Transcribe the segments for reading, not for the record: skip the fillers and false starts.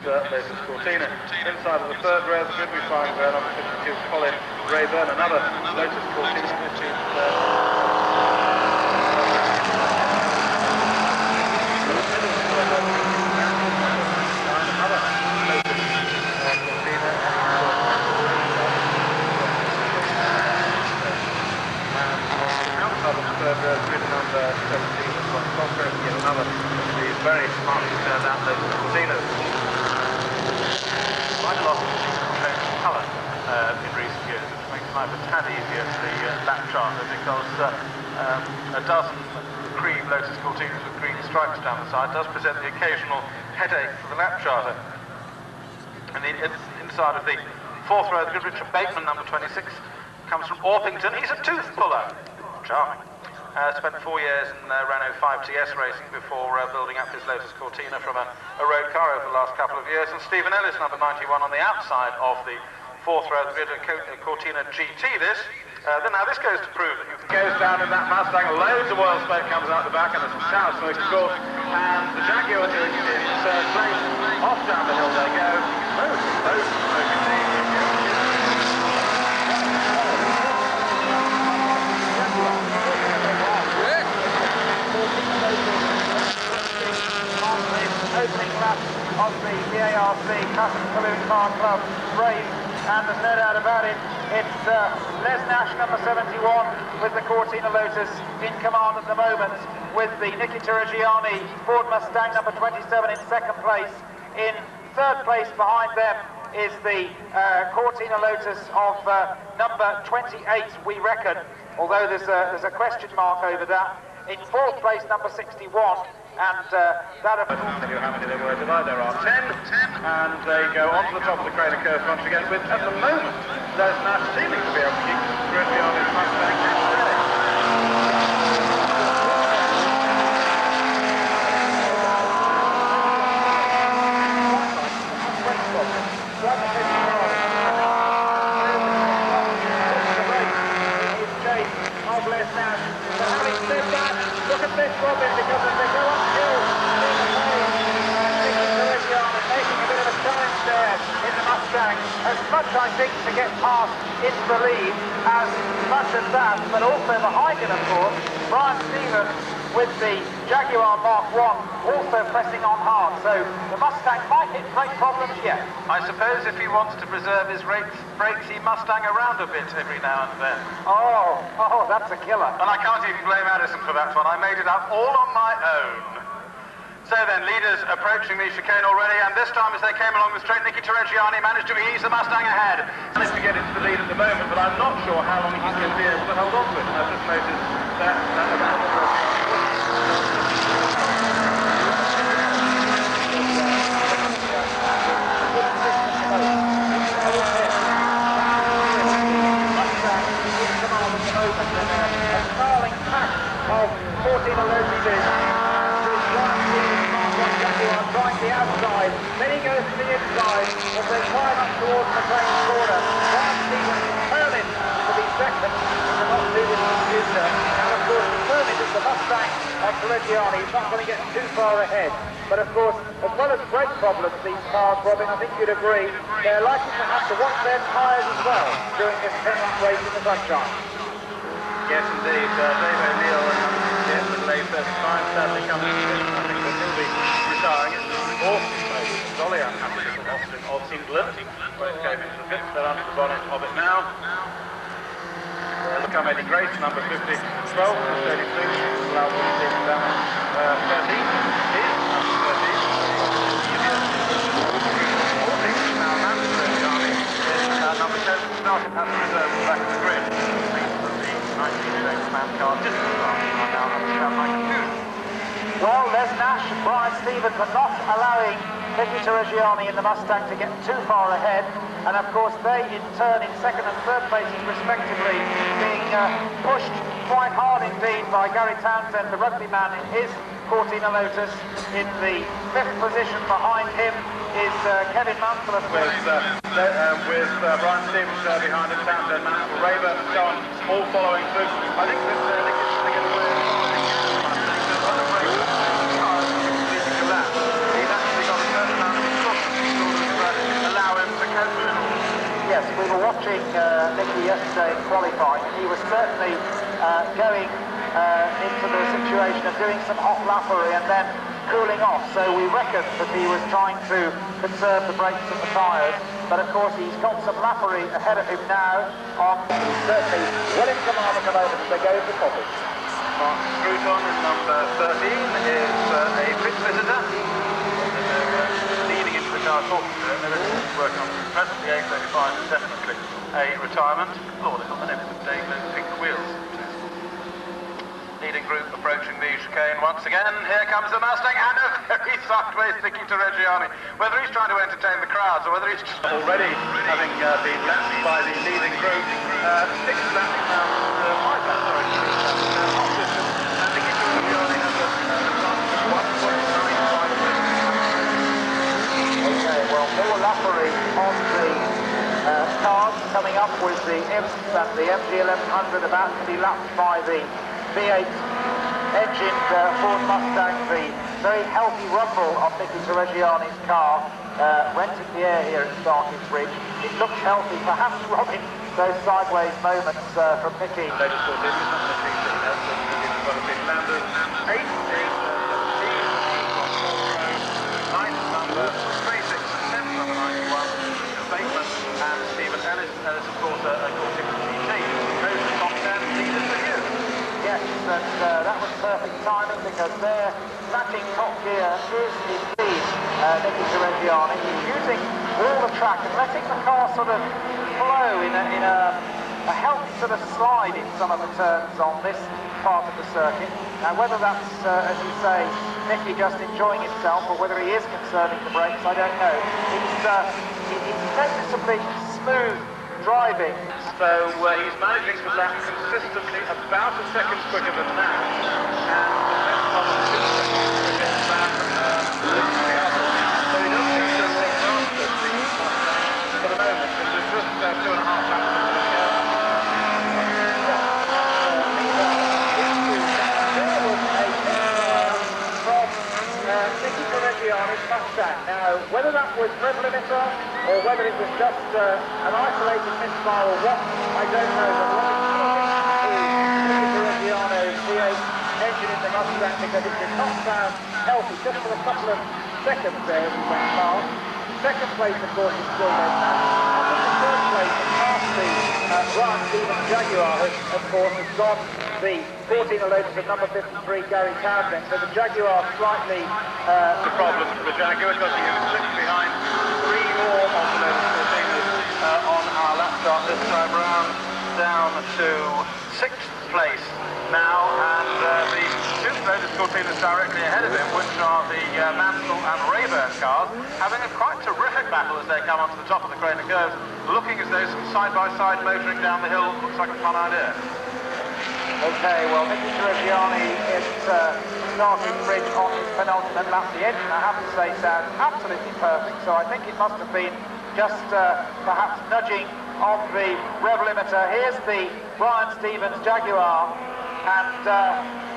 Lotus Cortina. Inside of the third row, the grid we find number 52, Colin Rayburn, another Lotus Cortina. This is grid number 17, yet another of these very smartly turned out Lotus Cortinas. Quite a lot of colour in recent years, which makes life a tad easier for the lap charter, because a dozen cream Lotus Cortinas with green stripes down the side does present the occasional headache for the lap charter. And the inside of the fourth row, the grid Richard Bateman, number 26, comes from Orpington. He's a tooth puller. Charming. Spent 4 years in Renault 5TS racing before building up his Lotus Cortina from a road car over the last couple of years. And Stephen Ellis, number 91, on the outside of the fourth row of the Cortina GT. Now this goes to prove that you can goes down in that Mustang. Loads of oil smoke comes out the back, and there's some shower smoke, of course. And the Jaguar is in third place. Off down the hill they go. Loads of smoke indeed. Opening lap of the VARC Custom Saloon Car Club race, and there's no doubt about it, it's Les Nash, number 71, with the Cortina Lotus in command at the moment, with the Nikita Reggiani Ford Mustang number 27 in second place. In third place behind them is the Cortina Lotus of number 28, we reckon, although there's a question mark over that. In fourth place, number 61, and that of... I'll tell you how many there were tonight. There are 10, and they go onto the top of the crater curve once again, with, at the moment, Les Nash seeming to be able to keep Grizzly on his Mustang steady. Look at this, Robin, because as they go uphill in the lane, Nikita Reggiani making a bit of a challenge there in the Mustang. As much, I think, to get past into the lead as much as that, but also behind him, of course, Brian Stevens with the Jaguar Mark I also pressing on hard. So the Mustang might hit great problems yet. I suppose if he wants to preserve his brakes, he Mustang around a bit every now and then. Oh, that's a killer. And I can't even blame Addison for that one. I made it up all on my own. So then, leaders approaching the chicane already, and this time as they came along the straight, Nikita Reggiani managed to ease the Mustang ahead. Managed to get into the lead at the moment, but I'm not sure how long he's going to be able to hold on to it. And I've just noticed that around the a snarling pack of 14 Lotuses. Trying the outside, then he goes to the inside as they climb up towards the train corner. Brian Stevens determined to be second, to not do this in the future, and of course determined that the Mustang of Reggiani is not going to get too far ahead. But of course, as well as brake problems, these cars, Robin, I think you'd agree, they're likely to have to watch their tyres as well during this 10-lap race in the sunshine. Yes, indeed. Dave O'Neill and with late 35 sadly coming to this. I think that he'll be retiring. Awesome. Dolly, I'm happy to Austin of England. When it came into the pits, they're under the bonnet of it now. Look how many Grace, number 50, 12, 32, allow them to take down 13. Is number 13. Now, number 10 started at the reserve back in the grid. 19-man car distance are now understand my confusion. Well, Les Nash and Brian Stevens are not allowing Nikita Reggiani in the Mustang to get too far ahead, and of course they in turn in second and third places respectively being pushed quite hard indeed by Gary Townsend, the rugby man, in his Cortina Lotus. In the fifth position behind him is Kevin Mansell with Brian Stevens behind him, Townsend, Mansell, Rayburn and so on, all following through. I think this he's actually got a certain amount of watching Nicky yesterday in qualifying, and he was certainly going into the situation of doing some hot lappery and then cooling off. So we reckon that he was trying to conserve the brakes and the tyres. But of course he's got some lappery ahead of him now. He's certainly well in command at the moment as they go to coffee. Martin Scruton in number 13 is a pit visitor. Leading into the car, talking to him. Everything's working on presently. A35 is definitely a retirement. Lord, it's not the name of the day, those pink wheels. Leading group approaching the chicane once again. Here comes the Mustang and a very sideways Nicky Reggiani. Whether he's trying to entertain the crowds or whether he's just already having been lapped by the leading group. 6 laps now, 5 laps, sorry, off distance. And Nicky Reggiani has a advantage of 1.95. Okay, well, more lappery on the cars coming up with the Imps and the MG1100 about to be lapped by the V8 engined Ford Mustang. The very healthy rumble of Nicky Reggiani's car renting the air here at Starkey Bridge. It looks healthy, perhaps robbing those sideways moments from Nicky. Latest sort of is not the team that has been Landers. 8 is 17, 9 number 36, 7 number 91, Bateman and Stephen Ellis. Ellis, of course, a Corsican GT. Those are top 10 leaders for you. Yes, and that was perfect timing because their matching top gear is indeed Nicky Reggiani. He's using all the track and letting the car sort of flow in a healthy sort of slide in some of the turns on this part of the circuit. Now whether that's, as you say, Nicky just enjoying himself or whether he is conserving the brakes, I don't know. It's noticeably smooth driving. So he's managing to lap consistently about a second quicker than that. And the best part of the system is that so he doesn't need to take faster for the moment, because there's just 2.5 laps to go. Nicky Reggiani's Mustang. Now, whether that was rev limiter or whether it was just an isolated misfire or what, I don't know. But what is Nicky Reggiani's V8 engine in the Mustang, because it did not sound healthy just for a couple of seconds there as we went past. Second place, of course, is still there now. And in the third place, past the Brian Stevens Jaguar, of course, has got the 14 Lotus of number 53, Gary Townsend. So the Jaguar slightly... the problem for the Jaguar, because he was sitting behind 3 more of the Lotus 14ers on our lap start this time round, down to 6th place now, and the 2 Lotus 14ers directly ahead of him, which are the Mansell and Rayburn cars, having a quite terrific battle as they come onto the top of the Craner curves, looking as though some side-by-side motoring down the hill looks like a fun idea. Okay, well, Nicky Reggiani is starting bridge on his penultimate lap. The engine, I have to say, sounds absolutely perfect, so I think it must have been just perhaps nudging on the rev limiter. Here's the Brian Stevens Jaguar, and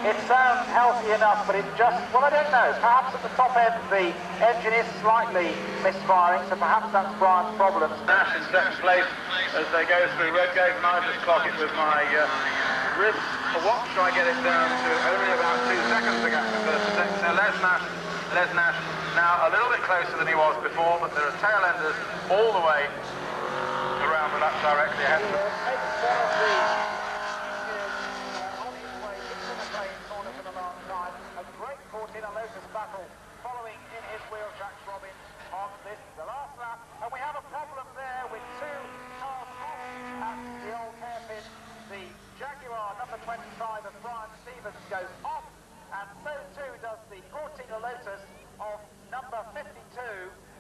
it sounds healthy enough, but it just, well, I don't know, perhaps at the top end the engine is slightly misfiring, so perhaps that's Brian's problem. Nash in 2nd place as they go through Redgate, and I just clock it with my wrist watch, so I get it down to only about 2 seconds to get to first and second. Now Les Nash now a little bit closer than he was before, but there are tail enders all the way around the lap directly ahead of them. A great 14 Lotus battle following in his wheel tracks, Robin, on this, the last lap, and we have a problem there with 2 cars off at the old hairpin. The Jaguar number 25 of Brian Stevens goes off, and so too does the 14 Lotus of number 52,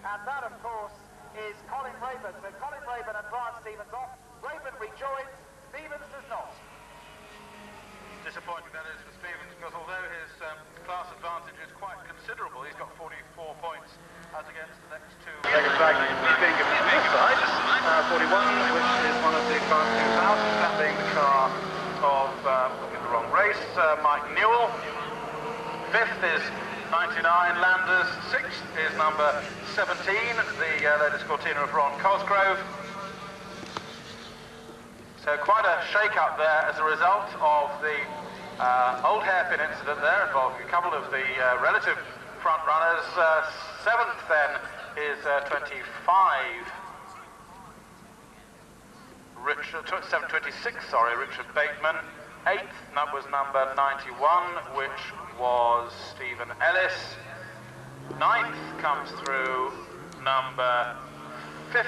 and that of course is Colin Rayburn. So Colin Rayburn and Brian Stevens off. Rayburn rejoins, Stevens does not. Disappointing that is for Stevens, because although his class advantage is quite considerable, he's got 44 points as against the next 2. Second flag being given to this side, 41, which is one of the Class 2000s, that being the car of, looking at the wrong race, Mike Newell. 5th is 99 Landers, 6th is number 17, the latest Cortina of Ron Cosgrove. So quite a shake-up there as a result of the old hairpin incident there, involving a couple of the relative front runners. Seventh then is 25. 726, sorry, Richard Bateman. Eighth was number 91, which was Stephen Ellis. Ninth comes through number 50,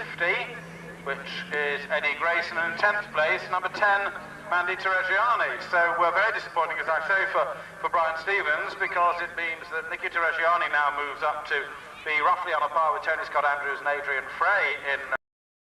which is Eddie Grayson, and in 10th place, number 10, Mandy Teresiani. So we're very disappointing, as I say, for Brian Stevens, because it means that Nicky Teresiani now moves up to be roughly on a par with Tony Scott Andrews and Adrian Frey in